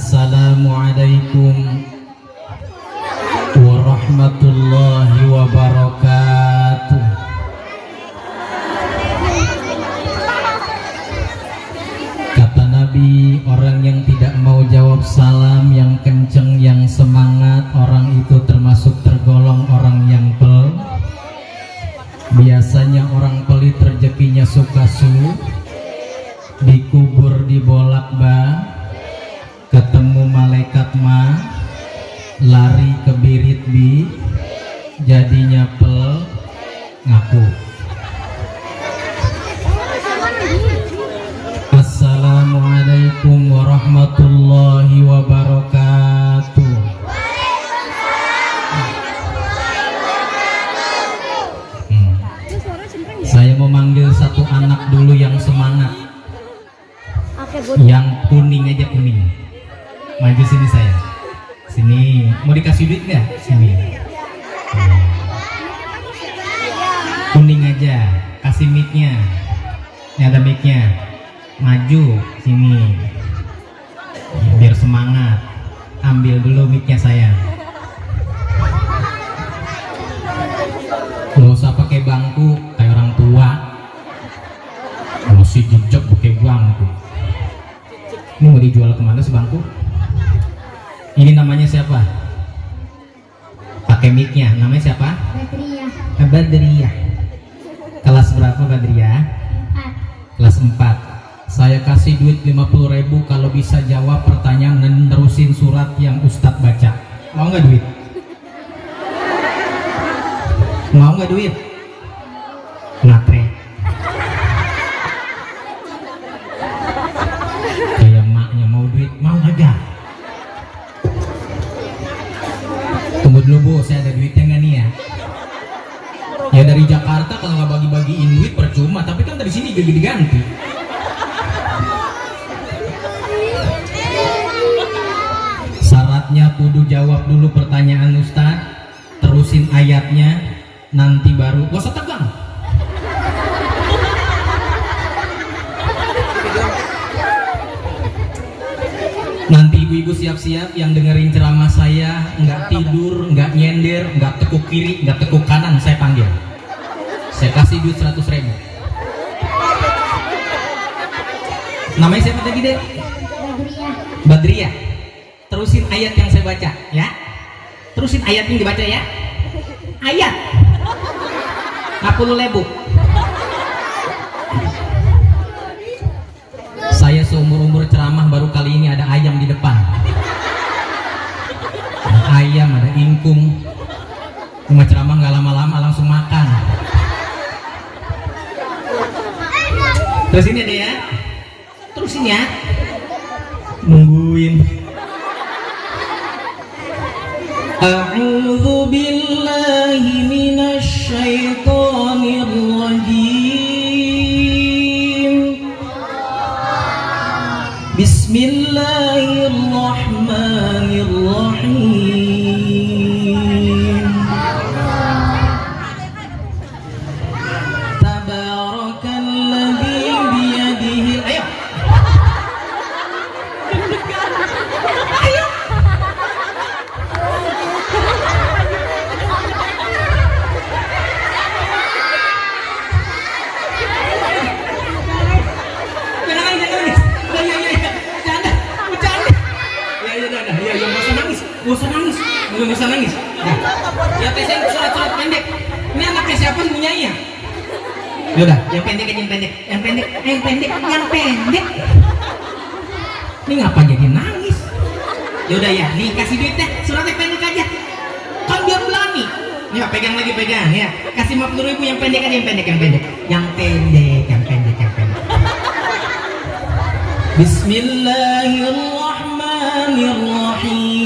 Assalamualaikum warahmatullahi wabarakatuh. Kata Nabi, orang yang tidak mau jawab salam yang kenceng, yang semangat, orang itu termasuk tergolong orang yang pel. Biasanya orang pelit rezekinya suka su, dikubur dibolak ba, ketemu malaikat ma, lari ke birit bi, jadinya pel ngaku. Assalamualaikum warahmatullahi wabarakatuh. Saya mau manggil satu anak dulu yang semangat, yang kuning aja, kuning. Maju sini saya. Sini, mau dikasih duit nggak? Sini. Kuning aja, kasih mic-nya. Ini ada mic-nya. Maju sini. Biar semangat. Ambil dulu mic-nya saya. Nggak usah pakai bangku kayak orang tua. Masih jejak pakai bangku. Ini mau dijual kemana sih bangku? Ini namanya siapa? Pakai mic-nya. Namanya siapa? Badriyah. Badriyah. Kelas berapa Badriyah? 4. Kelas 4. Saya kasih duit 50.000 kalau bisa jawab pertanyaan dan nerusin surat yang Ustadz baca. Mau nggak duit? Mau nggak duit? Ngatre. Kayak maknya mau duit, mau aja. Tunggu dulu Bu, saya ada duitnya nggak nih ya? Ya dari Jakarta kalau nggak bagi-bagiin duit percuma, tapi kan dari sini diganti. Syaratnya kudu jawab dulu pertanyaan Ustadz, terusin ayatnya, nanti baru gak usah tegang. Nanti ibu-ibu siap-siap yang dengerin ceramah saya, nggak tidur, nggak nyender, nggak tekuk kiri, nggak tekuk kanan, saya panggil. Saya kasih duit 100.000. Namanya siapa tadi deh? Badriyah. Badriyah. Terusin ayat yang saya baca ya. Terusin ayat yang dibaca ya. Ayat 40.000. Saya seumur-umur ceramah baru kali ini ada ayam di depan. Ada ayam, ada ingkung. Cuma ceramah nggak lama-lama langsung makan. Terus ini ada ya. Terusin ya. Nungguin. A'udzu billahi minasy syaithanir rajim. Bismillahirrahmanirrahim. Tabarakalladzi biyadihi. Ayo. Ayo. Gak usah nangis. Ya saya surat-surat pendek. Ini anaknya siapa punyanya? Yaudah, yang pendek aja, yang pendek. Ini ngapa jadi nangis? Yaudah ya, nih kasih duitnya, suratnya pendek aja. Kan biar berani. Ya pegang lagi ya. Kasih 50.000 yang pendek aja, yang pendek. Bismillahirrahmanirrahim.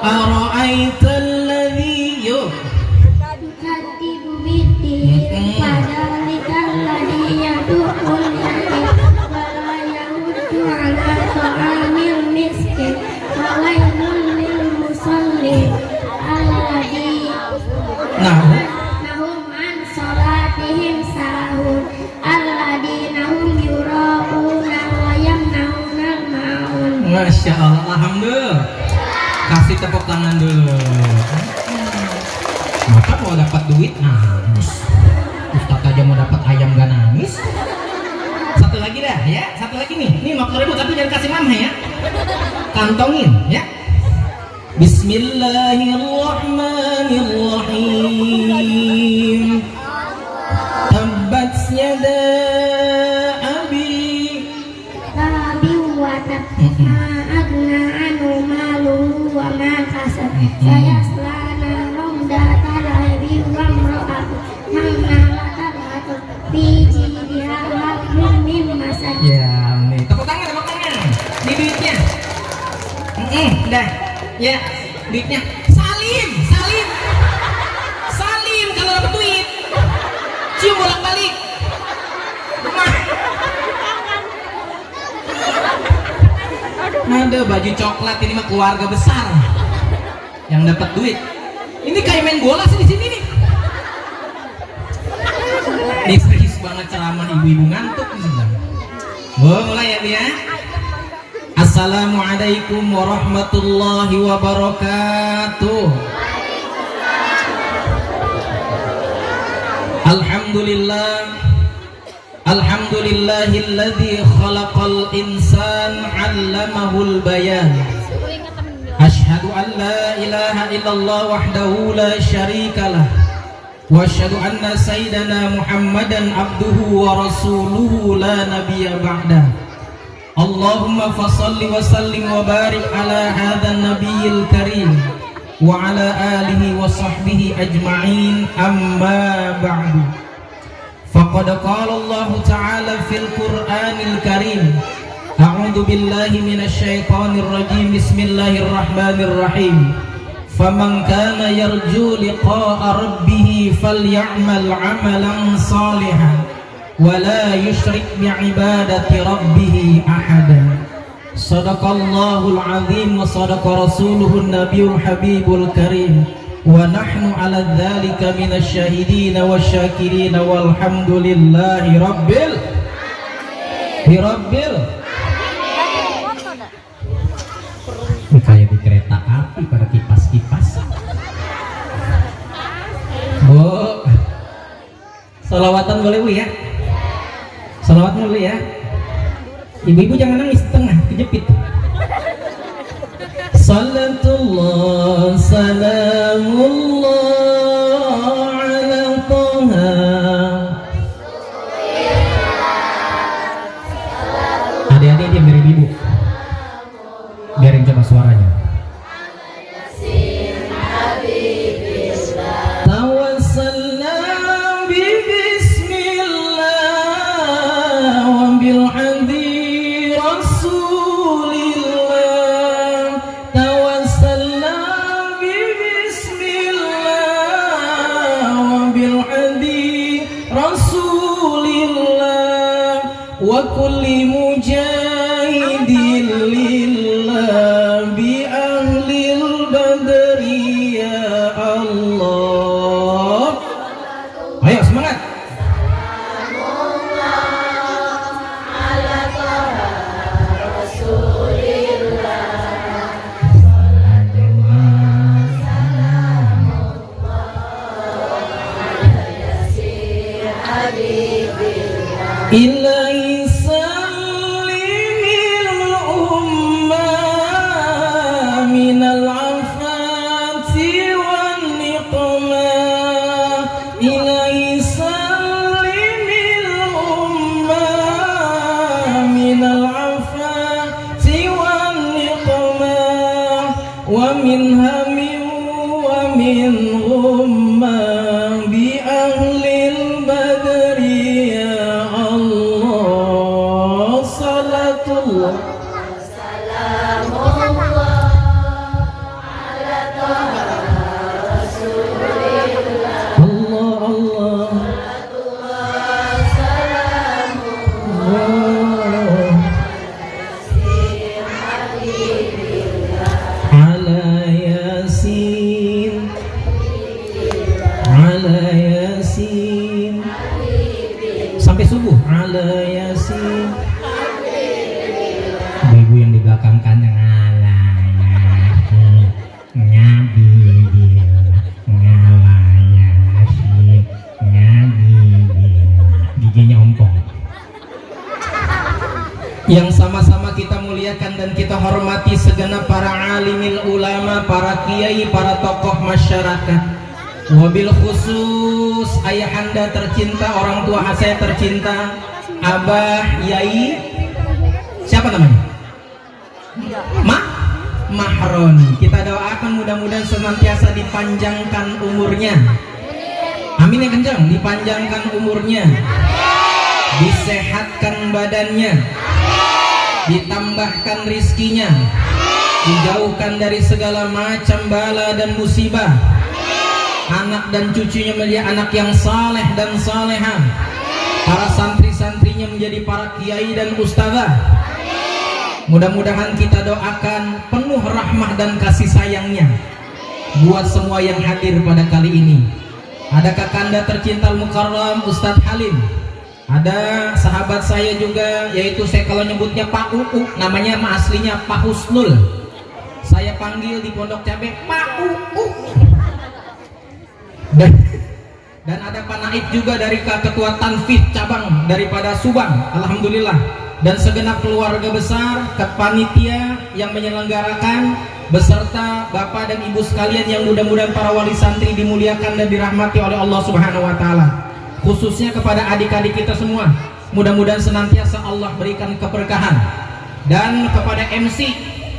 Ara'aital ladzi Yukadzibu bid-din fadzalikal ladzi yad'ul yatim wa la yahuddu 'ala ta'amil miskin wa wailul lil musallin alladzina nahum an salatihim sahun alladzina hum yura'una wa yamna'una Masya Allah, alhamdulillah. Kasih tepuk tangan dulu. Maka mau dapat duit nangis. Ustaz aja mau dapat ayam gak nangis. Satu lagi dah ya, satu lagi nih. Ini 50.000 tapi jangan kasih mama ya. Kantongin ya. Bismillahirrahmanirrahim. Tabbat yada abi wa tab ma agna anu maluhu wa ma kasab sayasla narum data lahiri wa mra'atu hamalatat fi jidha hablum min masad. Ya, nih. Tepuk tangan. Ini duitnya. Dah. Ya, duitnya. Salim kalau dapat duit. Cium bolak-balik. Ada baju coklat, ini mah keluarga besar yang dapat duit. Ini kayak main bola sih di sini nih. Ini serius banget ceramah, ibu-ibu ngantuk nih sebenarnya. Mulai ya dia. Assalamualaikum warahmatullahi wabarakatuh. Alhamdulillahilladzi khalaqal insan 'allamahul bayan. Asyhadu an la ilaha illallah wahdahu la syarikalah. Wa asyhadu anna sayyidana Muhammadan abduhu wa rasuluhu la nabiyya ba'dah. Allahumma fasalli wa sallim wa barik ala hadzal nabiyil karim wa ala alihi wa sahbihi ajma'in, amma ba'du. Faqad qala Allah ta'ala fil Qur'anil Karim, a'udzu billahi minasy syaithanir rajim, bismillahirrahmanirrahim. Faman kana yarju liqa'a rabbih faly'amal 'amalan shalihan wa la yusyrik bi'ibadati rabbih ahada. Shadaqallahul azim wa shadaqa rasuluhun nabiyul habibul karim. Wa nahnu ala dzalika minasyahidin wasyakirin walhamdulillahi rabbil ini kayak di kereta api pada kipas-kipas. Bu, salawatan boleh Bu ya? Salawat boleh ya? Ibu-ibu jangan nangis, tengah kejepit. Salatullah salamullah ala Taha. Adik-adik dia biarin ibu, biarin coba suaranya. Tawassalna bi bismillah wa bil hadi rasulillah. Tawassalna bi bismillah wa bil hadi rasulillah wa kulli mujahidin lillah bi ahlil badri ya Allah. Ayo semangat. Ilahi salimil ummah minal afati wan niqmah. Ilahi salimil ummah minal afati wan niqmah wa min hamin wa min ghummah bi ahlil badri ya Allah. salamkan giginya ompong. Yang sama-sama kita muliakan dan kita hormati segenap para alimil ulama, para kiai, para tokoh masyarakat. Wabil khusus ayahanda tercinta, orang tua saya tercinta, Abah Yai, siapa namanya? Mahroni. Kita doakan mudah-mudahan senantiasa dipanjangkan umurnya. Amin ya kencang, dipanjangkan umurnya, disehatkan badannya, ditambahkan rizkinya, dijauhkan dari segala macam bala dan musibah. Anak dan cucunya menjadi anak yang saleh dan salehah. Para santri-santrinya menjadi para kiai dan ustazah. Mudah-mudahan kita doakan penuh rahmah dan kasih sayangnya buat semua yang hadir pada kali ini. Ada kakanda tercinta Al-Mukarram Ustadz Halim, ada sahabat saya juga, yaitu saya kalau nyebutnya Pak Uu, namanya aslinya Pak Husnul, saya panggil di Pondok Cabe Pak Uu. Dan ada Pak Naib juga dari Ketua Tanfid cabang daripada Subang, alhamdulillah. Dan segenap keluarga besar, kepanitia yang menyelenggarakan, beserta bapak dan ibu sekalian yang mudah-mudahan para wali santri dimuliakan dan dirahmati oleh Allah Subhanahu wa Ta'ala. Khususnya kepada adik-adik kita semua, mudah-mudahan senantiasa Allah berikan keberkahan. Dan kepada MC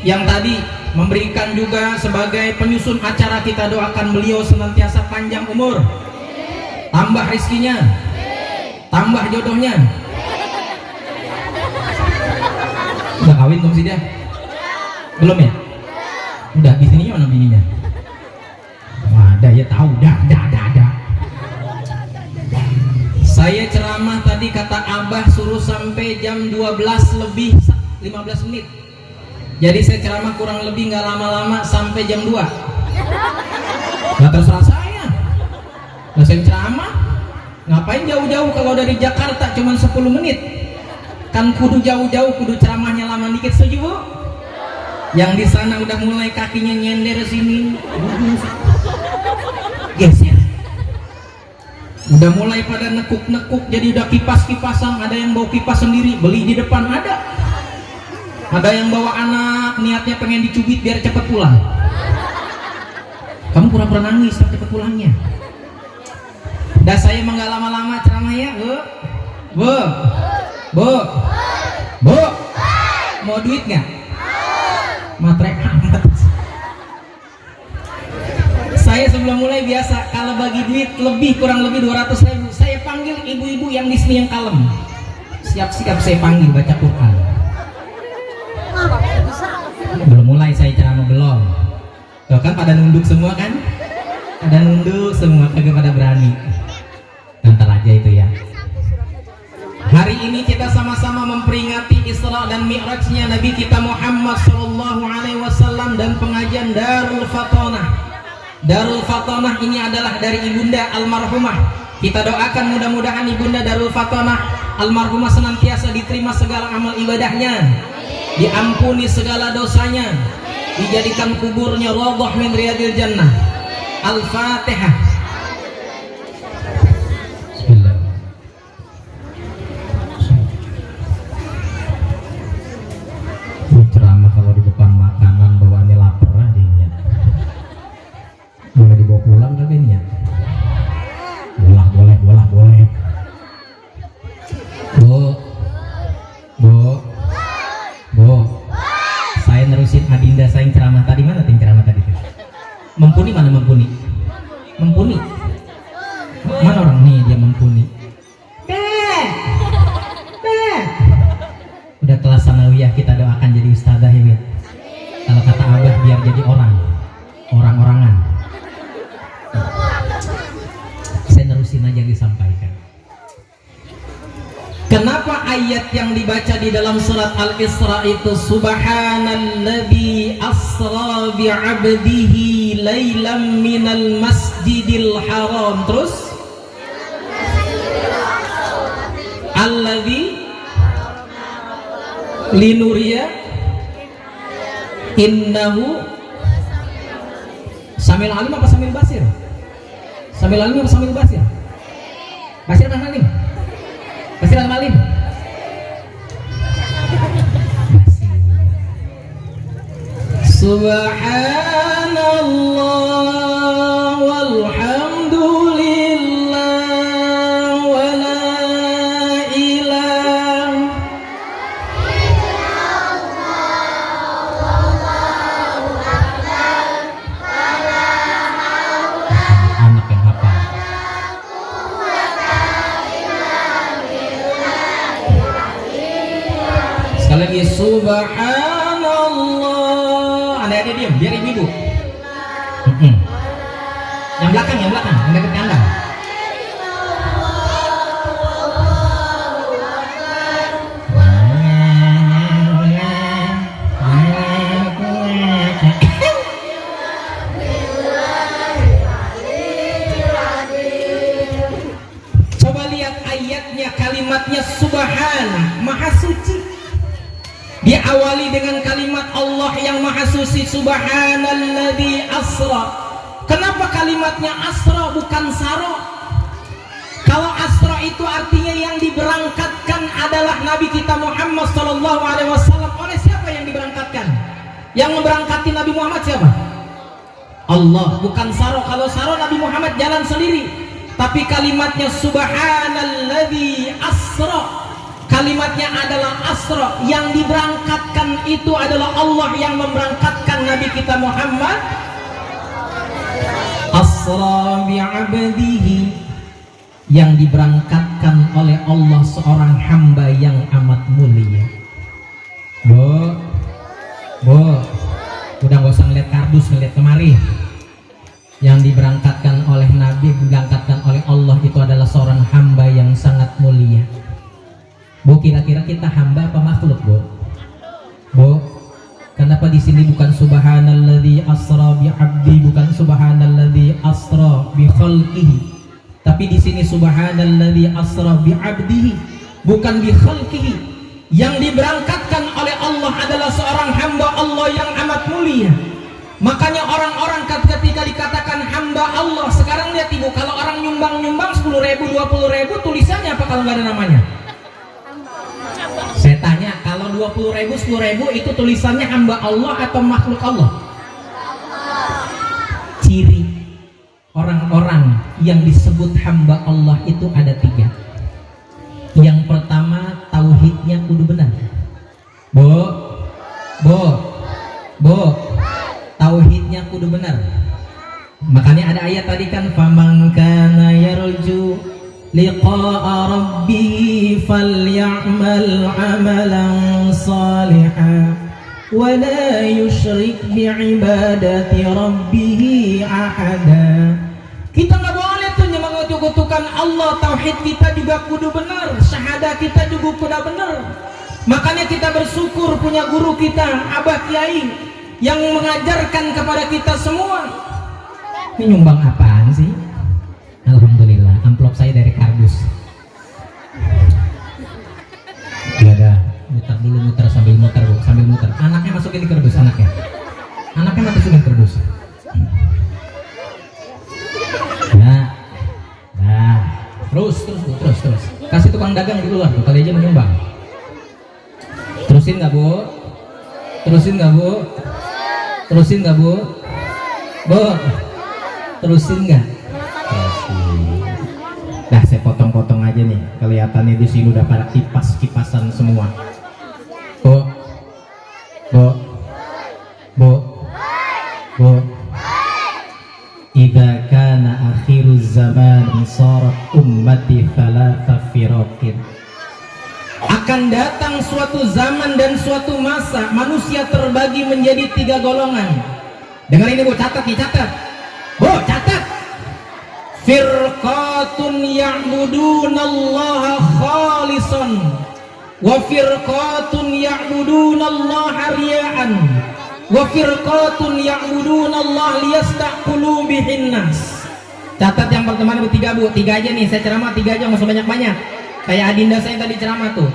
yang tadi memberikan juga sebagai penyusun acara, kita doakan beliau senantiasa panjang umur, tambah rizkinya, tambah jodohnya. Udah kawin belum sih dia? Belum ya? Udah, di sininya mana bininya? Wah, ada ya, tahu, dah. Saya ceramah tadi kata Abah suruh sampai jam 12 lebih 15 menit. Jadi saya ceramah kurang lebih nggak lama-lama sampai jam 2. Nggak terserah saya. Nah, saya ceramah ngapain jauh-jauh kalau dari Jakarta cuma 10 menit. Kan kudu jauh-jauh, kudu ceramahnya lama dikit, setuju Bu? Yang di sana udah mulai kakinya nyender sini, geser. Udah mulai pada nekuk-nekuk, jadi udah kipas-kipasan. Ada yang bawa kipas sendiri, beli di depan ada. Ada yang bawa anak, niatnya pengen dicubit biar cepet pulang. Kamu pura-pura nangis cepet pulangnya. Dah saya mah nggak lama-lama ceramah ya, Bu, mau duit nggak? Matre amat. Saya sebelum mulai biasa kalau bagi duit lebih kurang lebih 200.000, saya panggil ibu-ibu yang di sini yang kalem. Siap-siap saya panggil baca Quran. Belum mulai saya ceramah belum. Tuh kan pada nunduk semua kan? Pada nunduk semua, kagak pada berani. Nanti aja itu ya. Hari ini kita sama-sama memperingati Isra dan Mi'rajnya Nabi kita Muhammad SAW dan pengajian Darul Fatonah. Darul Fatonah ini adalah dari ibunda almarhumah. Kita doakan mudah-mudahan ibunda Darul Fatonah almarhumah senantiasa diterima segala amal ibadahnya, diampuni segala dosanya, dijadikan kuburnya rawdah min riyadil jannah. Al-Fatihah. Ceramah kalau di depan makanan bawaannya lapar aja ini. Boleh dibawa pulang kali ini ya? Boleh. Bu. Saya nerusin Adinda saya yang ceramah tadi. Mana ting ceramah tadi? Mempuni mana Mempuni? Mana orang nih dia Mempuni? Udah kelas sanawiyah, kita doakan jadi ustazah ya Bet. Kalau kata Abah biar jadi orang-orangan. Saya nerusin aja yang disampaikan. Kenapa ayat yang dibaca di dalam surat Al-Isra itu Subhanalladzi asra bi'abdihi lailam minal masjidil haram, terus alladzi linuriya Innahu Samil alim apa samil basir? Samil alim apa samil basir? Basir kan alim? Basir kan alim? Subhanallah walhamdulillah wa la ilaha anak yang hafal. Sekali lagi subhanallah. Ada diam, biar ibu. Yang belakang, yang dekat kandang. Coba lihat ayatnya, kalimatnya subhana, maha suci. Diawali dengan kalimat Allah yang maha suci, subhanalladzi asra. Kenapa kalimatnya asra bukan saro? Kalau asra itu artinya yang diberangkatkan adalah Nabi kita Muhammad sallallahu alaihi wasallam. Oleh siapa yang diberangkatkan? Yang memberangkati Nabi Muhammad siapa? Allah, bukan saro. Kalau saro Nabi Muhammad jalan sendiri. Tapi kalimatnya subhanalladzi asra. Kalimatnya adalah asra, yang diberangkatkan itu adalah Allah yang memberangkatkan Nabi kita Muhammad. Asra bi'abdihi, yang diberangkatkan oleh Allah seorang hamba yang amat mulia. Bu, udah gak usah ngeliat kardus, ngeliat kemari. Yang diberangkatkan oleh Nabi, diberangkatkan oleh Allah itu adalah seorang hamba yang sangat mulia. Bu, kira-kira kita hamba apa makhluk, Bu? Kenapa di sini bukan subhanalladzi asra bi 'abdi, bukan subhanalladzi asra bi khalqihi, tapi di sini subhanalladzi asra bi 'abdihi, bukan bi khalqihi. Yang diberangkatkan oleh Allah adalah seorang hamba Allah yang amat mulia. Makanya orang-orang ketika dikatakan hamba Allah, sekarang lihat Ibu, kalau orang nyumbang 10.000, 20.000, tulisannya apa kalau nggak ada namanya? Saya tanya, kalau 20.000, 10.000 itu tulisannya hamba Allah atau makhluk Allah? Ciri orang-orang yang disebut hamba Allah itu ada 3. Yang pertama, tauhidnya kudu benar. Bu, tauhidnya kudu benar. Makanya ada ayat tadi kan, faman kana yarju liqa'a rabbih faly'amal 'amalan shalihan wa la yusyrik bi'ibadati rabbih ahada. Kita nggak boleh tuh menyekutukan Allah. Tauhid kita juga kudu benar, syahadah kita juga kudu benar. Makanya kita bersyukur punya guru kita, Abah Kiai, yang mengajarkan kepada kita semua. Ini nyumbang apaan sih? Alhamdulillah, amplop saya dari kardus. Ya udah, muter sambil muter. Anaknya masukin di kardus, anaknya masukin kardus. Nah, terus. Kasih tukang dagang di luar tuh, kali aja menyumbang. Terusin nggak Bu? Terusin nggak Bu? Terusin nggak? Nah, saya potong-potong aja nih. Kelihatannya di sini udah pada kipasan semua. Bu. Idza kana akhiruz zaman sarat ummati thalatha firaqin. Akan datang suatu zaman dan suatu masa manusia terbagi menjadi 3 golongan. Dengar ini Bu, catat. Bu, catat. Firqatun ya'budunallaha khalisan wa firqatun ya'budunallaha riya'an wa firqatun ya'budunallaha liyastaqulu bihin nas. Catat yang pertama Bu, 3 Bu, 3 aja nih, saya ceramah 3 aja, nggak usah banyak-banyak. Kayak Adinda saya tadi ceramah tuh.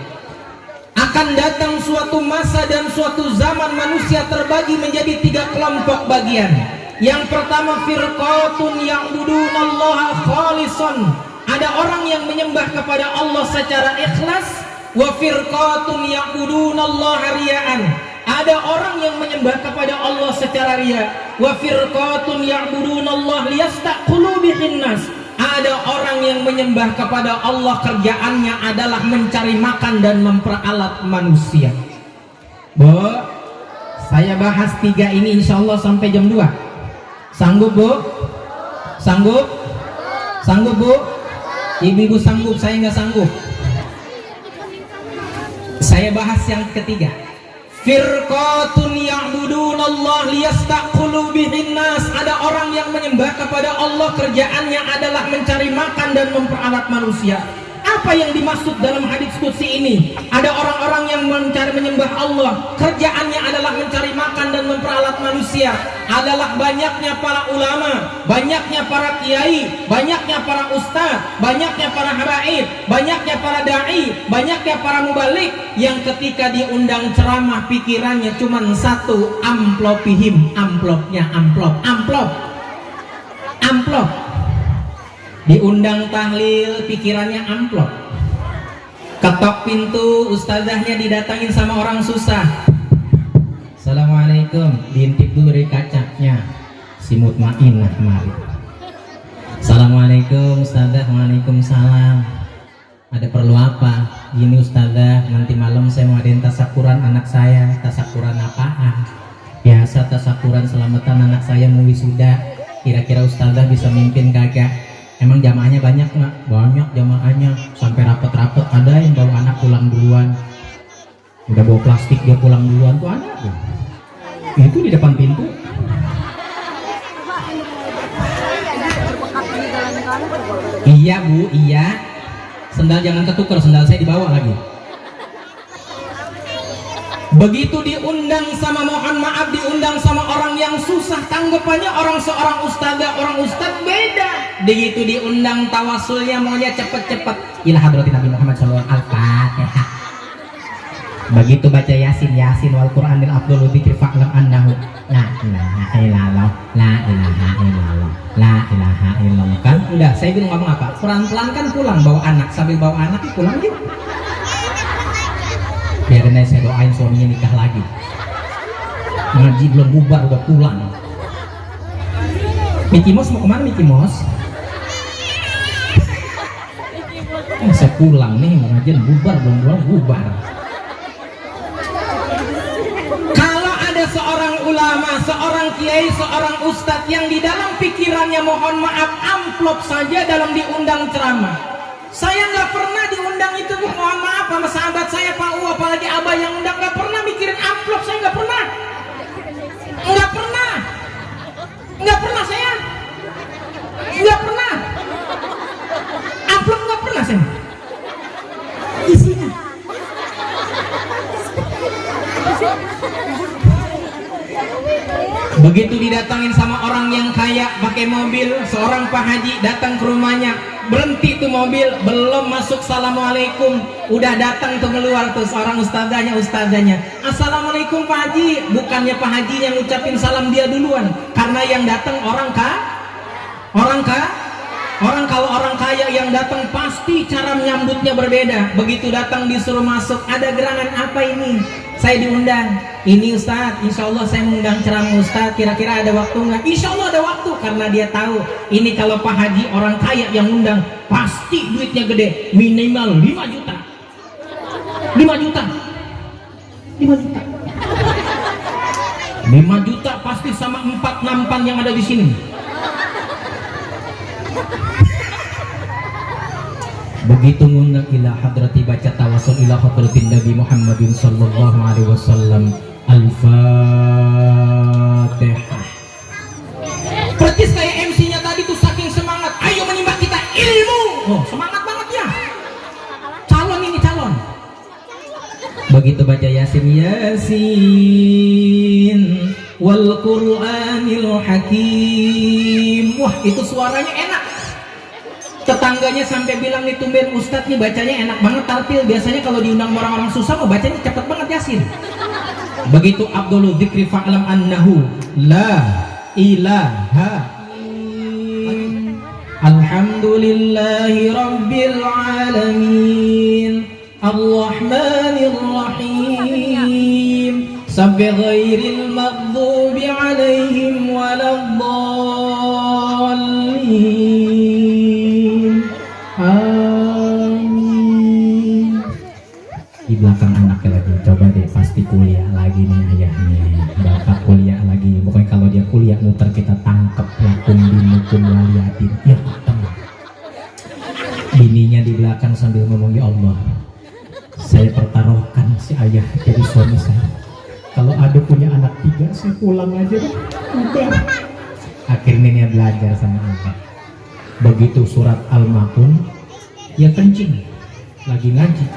akan datang suatu masa dan suatu zaman manusia terbagi menjadi 3 kelompok bagian. Yang pertama, firqatun ya'budunallaha khalisan. Ada orang yang menyembah kepada Allah secara ikhlas. Wa firqatun ya'budunallaha riya'an. Ada orang yang menyembah kepada Allah secara riya. Wa firqatun ya'budunallaha liyastaqulu bihin nas. Ada orang yang menyembah kepada Allah kerjaannya adalah mencari makan dan memperalat manusia. Bu, saya bahas 3 ini insya Allah sampai jam 2. Sanggup Bu? Sanggup? Sanggup Bu? Ibu-ibu sanggup, saya nggak sanggup. Saya bahas yang ketiga. Firqatun ya'budunallaha liyastaqulu bihin nas. Ada orang yang menyembah kepada Allah kerjaannya adalah mencari makan dan memperalat manusia. Apa yang dimaksud dalam hadis qudsi ini? Ada orang-orang yang menyembah Allah kerjaannya adalah mencari makan dan memperalat manusia. Adalah banyaknya para ulama, banyaknya para kiai, banyaknya para ustaz, banyaknya para habaib, banyaknya para dai, banyaknya para mubalik yang ketika diundang ceramah pikirannya cuma satu, amplopihim, amplopnya amplop, amplop, amplop. Diundang tahlil pikirannya amplop. Ketok pintu, ustazahnya didatangin sama orang susah. Assalamualaikum, diintip dulu dari kacanya. Si mutmainah mari. Assalamualaikum ustazah. Waalaikumsalam. Ada perlu apa? Gini ustazah, nanti malam saya mau adain tasakuran anak saya. Tasakuran apaan? Biasa tasakuran selamatan anak saya mau wisuda. Kira-kira ustazah bisa mimpin kagak? Emang jamaahnya banyak nggak? Banyak jamaahnya, sampai rapet-rapet. Ada yang bawa anak pulang duluan, udah bawa plastik dia pulang duluan tuh ada tuh. Itu di depan pintu. Iya Bu, iya. Sendal jangan ketukar, sendal saya dibawa lagi. Begitu diundang sama, mohon maaf, diundang sama orang yang susah, tanggapannya seorang ustazah, orang ustaz beda. Begitu diundang tawasulnya maunya cepet-cepet. Ila hadratin Nabi Muhammad sallallahu alaihi wasallam. Begitu baca Yasin, Yasin wal Qur'anil afdalu dzikri fa'lam annahu la ilaha illallah, la ilaha illallah, la ilaha illallah. Kan udah, saya bingung ngomong apa. Pelan-pelan kan pulang bawa anak, sambil bawa anak pulang gitu. Biarin aja, saya doain suaminya nikah lagi. Ngaji belum bubar udah pulang. Mickey Mouse mau kemana Mickey Mouse? Saya pulang nih, mau ngajian bubar belum bubar. Kalau ada seorang ulama, seorang kiai, seorang ustadz yang di dalam pikirannya mohon maaf amplop saja dalam diundang ceramah. Saya nggak pernah diundang itu Bu, mohon maaf sama sahabat saya Pak U, apalagi Abah yang undang, nggak pernah mikirin amplop. Saya nggak pernah, nggak pernah, nggak pernah saya, nggak pernah amplop, nggak pernah saya. Isinya begitu didatangin sama orang yang kaya pakai mobil, seorang Pak Haji datang ke rumahnya, berhenti tuh mobil, belum masuk assalamualaikum, udah datang tuh keluar tuh seorang ustazahnya, assalamualaikum Pak Haji. Bukannya Pak Haji yang ngucapin salam, dia duluan, karena yang datang orang kalau orang kaya yang datang pasti cara menyambutnya berbeda. Begitu datang disuruh masuk, ada gerangan apa ini? Saya diundang, ini Ustadz, insya Allah saya mengundang ceramah Ustadz, kira-kira ada waktu nggak? Insya Allah ada waktu, karena dia tahu ini kalau Pak Haji orang kaya yang undang pasti duitnya gede, minimal 5 juta 5 juta 5 juta 5 juta pasti sama 4 nampan yang ada di sini. Begitu ngundang ila hadrati, baca tawasul ila hadratin Nabi Muhammadin sallallahu alaihi wasallam. Al-Fatihah. Persis kayak MC-nya tadi tuh, saking semangat, ayo menimba kita ilmu. Oh, semangat banget ya. Calon ini calon. Begitu baca Yasin, Yasin wal Qur'anil Hakim. Wah, itu suaranya enak. Tetapi Tetangganya sampai bilang nih, tumben Ustadz nih bacanya enak banget tartil. Biasanya kalau diundang orang-orang susah mau bacanya cepet banget Yasin. Begitu Abdul Dzikri fa'lam annahu la ilaha alhamdulillahi rabbil alamin arrahmanir rahim sampai ghairil maghdubi alaihim waladdallin. Amin. Di belakang anaknya lagi, coba deh pasti kuliah lagi nih ayahnya, bapak kuliah lagi. Pokoknya kalau dia kuliah muter kita tangkep lakum dinukum waliatin. Ya tenang. Bininya di belakang sambil ngomong, ya Allah, saya pertaruhkan si ayah jadi suami saya. Kalau ada punya anak 3 saya pulang aja deh. Udah. Akhirnya dia belajar sama ayah. Begitu surat Al-Ma'un, ya kencing lagi ngaji.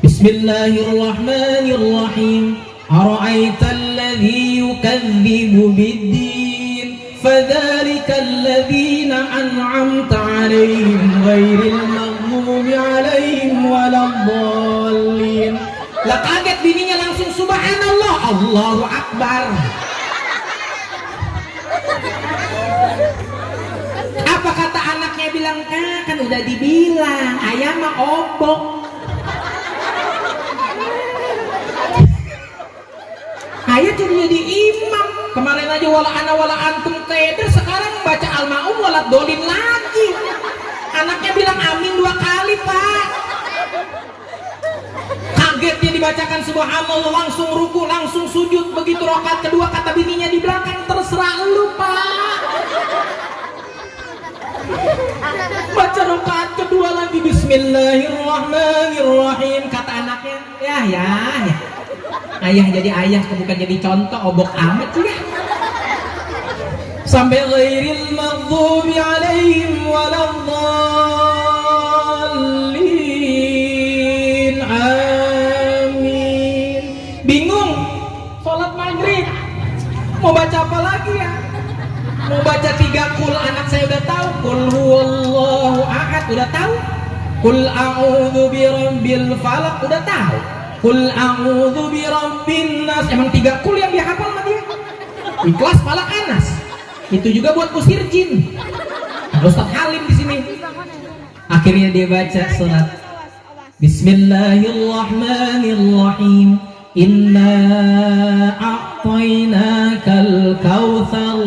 Bismillahirrahmanirrahim. Ara'aital ladzi yukadzibu bid-din fadzalika alladzina an'amta 'alaihim ghairil maghdubi 'alaihim waladdallin. Lah kaget bininya langsung subhanallah, Allahu akbar. Apa kata anaknya bilang, kan udah dibilang ayah mah obok. Ayah cuma jadi imam. Kemarin aja wala ana wala antum keder, sekarang baca al-ma'um wala dolin lagi. Anaknya bilang amin 2 kali, Pak. Kaget dia dibacakan subhanallah, langsung ruku, langsung sujud. Begitu rakaat kedua kata bininya di belakang, terserah lu, Pak. Baca rakaat kedua lagi bismillahirrahmanirrahim. Kata anaknya, ya ayah jadi ayah, bukan jadi contoh, obok amat sih ya. Sampai ghairil maghdubi alaihim waladdallin. Amin. Bingung sholat maghrib mau baca apa lagi ya? Mau baca 3 kul, anak saya udah tahu. Kul huwallahu ahad udah tahu. Kul a'udzu birabbil falaq udah tahu. Kul a'udzu birabbin nas. Emang 3 kul yang dia hafal sama dia. Ikhlas, Falaq, Anas. Itu juga buat kusir jin. Ustaz Halim di sini. Akhirnya dia baca surat Bismillahirrahmanirrahim. Inna a'tainakal kautsar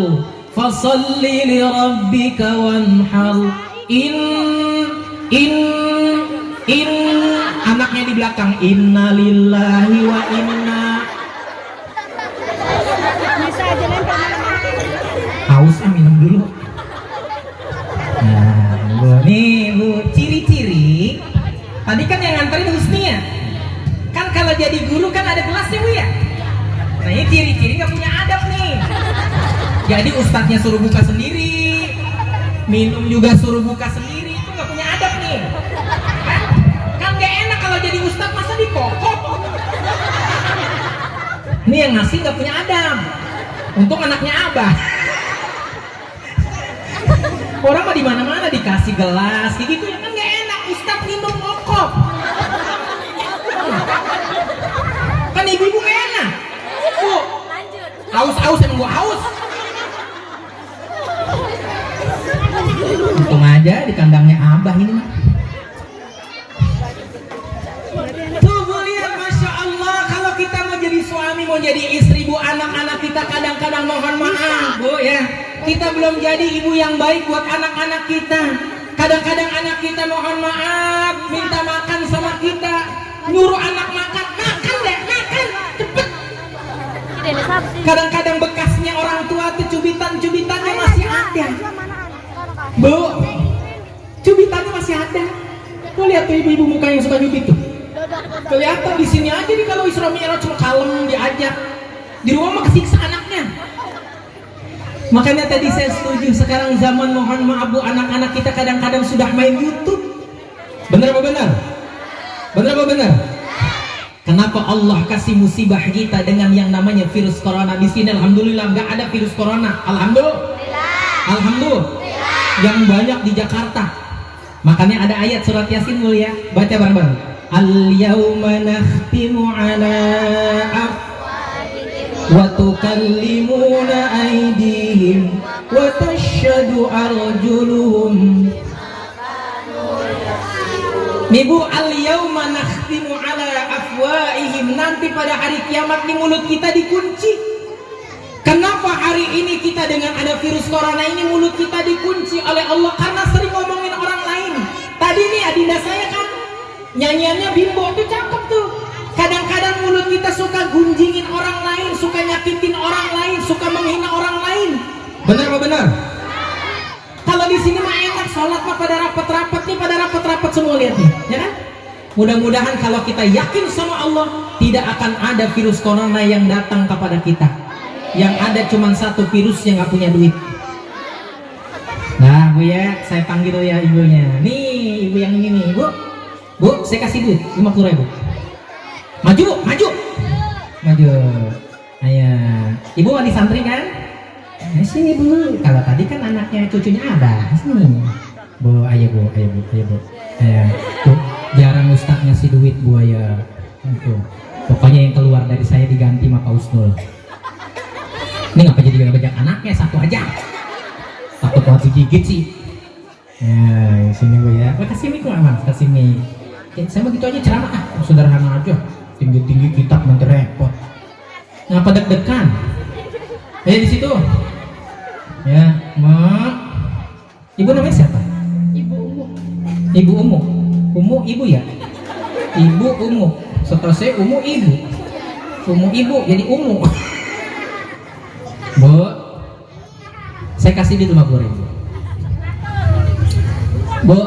fasalli li rabbika wanhar. Anaknya di belakang, inna lillahi wa inna. Haus, minum dulu. Nah, Bu, ciri-ciri. Tadi kan yang nganterin Husnia. Kan kalau jadi guru kan ada kelasnya, Bu ya. Nah, ini ciri-ciri nggak punya adab nih. Jadi ustadznya suruh buka sendiri, minum juga suruh buka sendiri, itu nggak punya adab nih. Kan nggak enak kalau jadi ustadz masa dikokok. Ini yang ngasih nggak punya adab. Untung anaknya Abah. Orang mah di mana-mana dikasih gelas, kayak gitu ya kan nggak enak. Ustadz minum ngokok. Kan ibu-ibu nggak enak. Haus emang gua haus. Untung aja di kandangnya Abah ini. Tuh lihat, Masya Allah, kalau kita mau jadi suami, mau jadi istri, Bu, anak-anak kita kadang-kadang mohon maaf, Bu ya, kita belum jadi ibu yang baik buat anak-anak kita. Kadang-kadang anak kita mohon maaf minta makan sama kita, nyuruh anak makan deh, makan cepet. Kadang-kadang bekasnya orang tua tuh cubitannya masih ada, Bu, cubitannya masih ada. Tuh lihat tuh ibu-ibu muka yang suka nyubit tuh, kelihatan di sini aja nih. Kalau Isra Mi'raj cuma kalem diajak, di rumah mah kesiksa anaknya. Makanya tadi saya setuju, sekarang zaman mohon maaf, Bu, anak-anak kita kadang-kadang sudah main YouTube. Benar apa benar? Benar apa benar? Kenapa Allah kasih musibah kita dengan yang namanya virus corona? Di sini alhamdulillah nggak ada virus corona. Alhamdulillah. Yang banyak di Jakarta. Makanya ada ayat surat Yasin mulia, baca bareng-bareng. Al-yawma nakhtimu ala wa tukallimuna aydihim wa tashhadu arjuluhum. Nibu al-yawma nakhtimu ala afwaihim, nanti pada hari kiamat nih mulut kita dikunci. Kenapa hari ini kita dengan ada virus corona ini mulut kita dikunci oleh Allah? Karena sering ngomongin orang lain. Tadi nih adinda saya kan nyanyiannya Bimbo tuh cakep tuh. Kadang-kadang mulut kita suka gunjingin orang lain, suka nyakitin orang lain, suka menghina orang lain. Benar apa benar? Kalau di sini mah enak, sholat mah pada rapat-rapat nih, pada rapat-rapat semua, lihat nih, ya kan? Mudah-mudahan kalau kita yakin sama Allah, tidak akan ada virus corona yang datang kepada kita. Yang ada cuma satu virus yang nggak punya duit. Nah Bu ya, saya panggil ya ibunya. Nih ibu yang ini nih, Bu, saya kasih duit 50.000. Maju. Ayo, ibu mau disantri kan? Sini Bu. Kalau tadi kan anaknya cucunya ada. Sini. Bu, ayo Bu. Bu, jarang Ustaz ngasih duit Bu ya. Pokoknya yang keluar dari saya diganti sama Pak Usnul. Ini ngapa jadi banyak anaknya, satu aja. Takut banget digigit sih. Ya, sini Bu ya. Kasih mic Mas, kasih mic. Saya mau gitu aja ceramah, sederhana aja. Tinggi-tinggi kitab nanti repot. Ngapa deg-degan? Di situ. Ya, Mak. Ibu namanya siapa? Ibu Umu. Ibu Umu. Umu ibu ya? Ibu Umu. Setelah saya Umu ibu. Umu ibu jadi Umu. Bu, saya kasih di 50.000. Bu,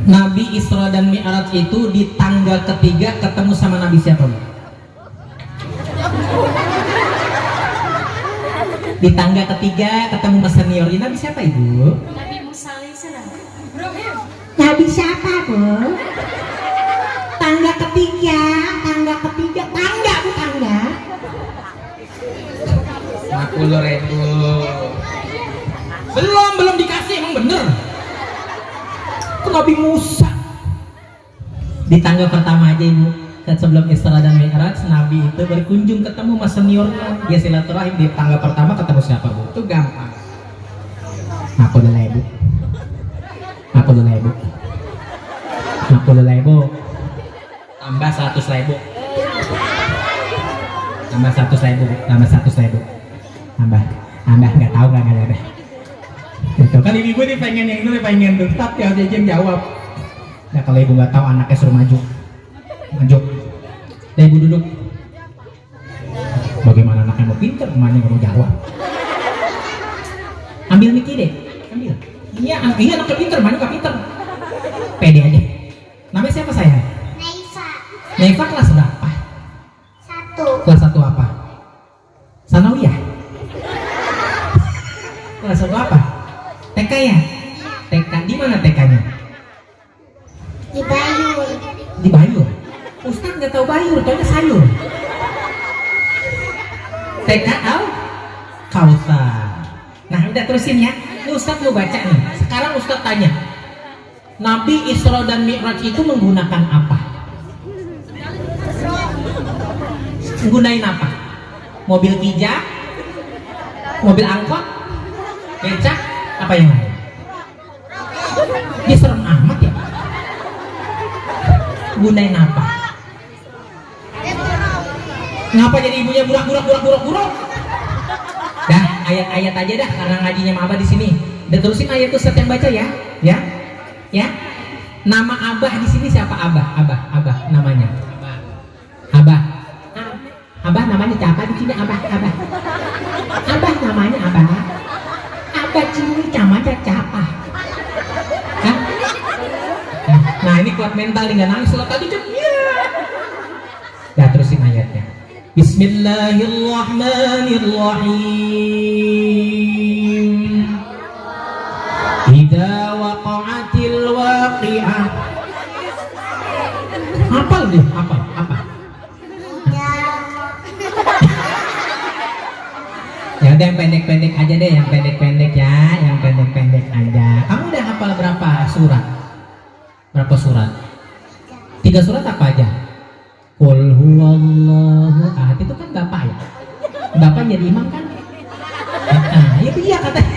Nabi Isra dan Mi'raj itu di tanggal ketiga ketemu sama Nabi siapa Bu? Di tangga ketiga ketemu mas senior, Nabi siapa Ibu? Nabi Musa alaihissalam. Nabi siapa Bu? Tangga ketiga, tangga Bu, tangga. 50.000. Belum dikasih, emang bener. Itu Nabi Musa. Di tangga pertama aja Ibu, sebelum Isra dan Mi'raj, Nabi itu berkunjung ketemu mas seniornya. Dia silaturahim di tangga pertama ketemu siapa Bu? Itu gampang. 50.000. Tambah 100.000. Tambah nggak tahu nggak ada. Itu kan ibu nih pengen yang itu, pengen Ustaz ya dia yang jawab. Nah kalau ibu nggak tahu anaknya suruh maju. Nah ibu duduk. Bagaimana anaknya mau pinter, emaknya nggak mau jawab. Ambil Miki deh, ambil. Iya anaknya pinter, emaknya nggak pinter. Pede aja. Namanya siapa saya? Naifa kelas berapa? 1. Kelas 1 apa? Sanawiyah. Kelas 1 apa? TK ya? TK di mana TK-nya? Di Bayur. Ustaz nggak tahu Bayur, taunya sayur. TK Al Kautsar. Nah udah terusin ya. Ini Ustaz mau baca nih. Sekarang Ustaz tanya. Nabi Isra dan Mi'raj itu menggunakan apa? Menggunain apa? Mobil pijak? Mobil angkot? Becak? Apa yang lain? Dia serem amat ya? Gunain apa? Ngapa jadi ibunya burak? Dah, ayat-ayat aja dah, karena ngajinya Abah di sini. Dan terusin ayat itu Ustaz yang baca ya. Ya. Nama Abah di sini siapa? Abah namanya. Abah namanya siapa di sini? Abah namanya Abah. Abah cini camanya siapa? Hah? Nah ini kuat mental nih, nggak nangis kalau tadi kan. Dah terusin ayatnya. Bismillahirrahmanirrahim. Idza waqa'atil waqi'ah. Hafal deh, apa? Ya Ya udah yang pendek-pendek aja deh, yang pendek-pendek ya, yang pendek-pendek aja. Kamu udah hafal berapa surat? Berapa surat? 3 surat apa aja? Qul huwallahu ahad, itu kan Bapak ya? Bapak jadi imam kan? Itu iya katanya.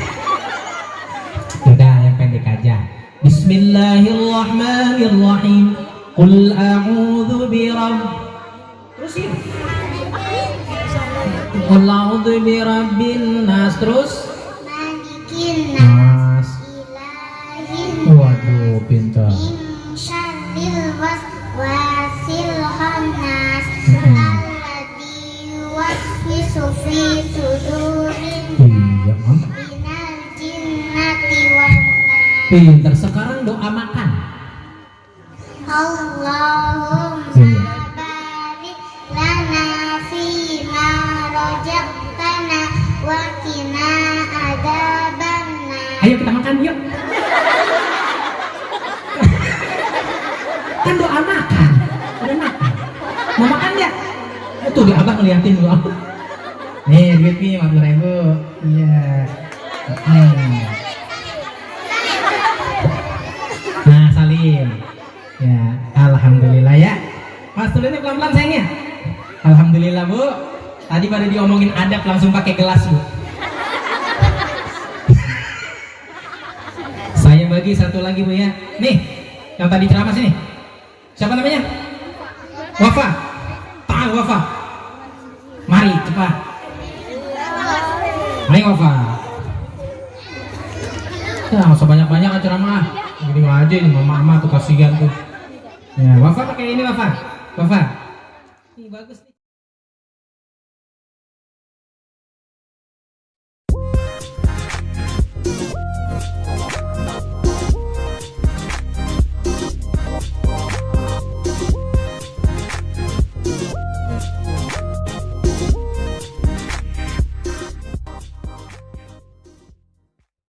Udah yang pendek aja. Bismillahirrahmanirrahim. Qul a'udzu terusin. Qul a'udzu birabbin nas, terus Malikin nas. ilahin Waduh, pintar. min syarril waswasil khannas alladzi yuwaswisu fi sudurin Iya, mantap. minal jinnati wan nas. Pintar. Sekarang doa makan. Allahumma Iya. barik lana fima razaqtana wa qina adzabannar. Ayo kita makan yuk. Kan doa makan. Udah makan. Mau makan ya? Tuh di abang ngeliatin gua. Nih duitnya 50.000. Iya. Nah salim. Ya, alhamdulillah ya. Mas tulisnya pelan-pelan sayangnya. Alhamdulillah Bu. Tadi pada diomongin adab langsung pakai gelas Bu. Saya bagi satu lagi Bu ya. Nih, yang tadi ceramah sini. Siapa namanya? Wafa. Tahu Wafa. Mari cepat. Ayo Wafa. Ya, nggak usah banyak-banyak kan ceramah. Gini aja ini mama tuh kasihan tuh. Ya, Wafa pakai ini Wafa. Wafa. Ini bagus nih.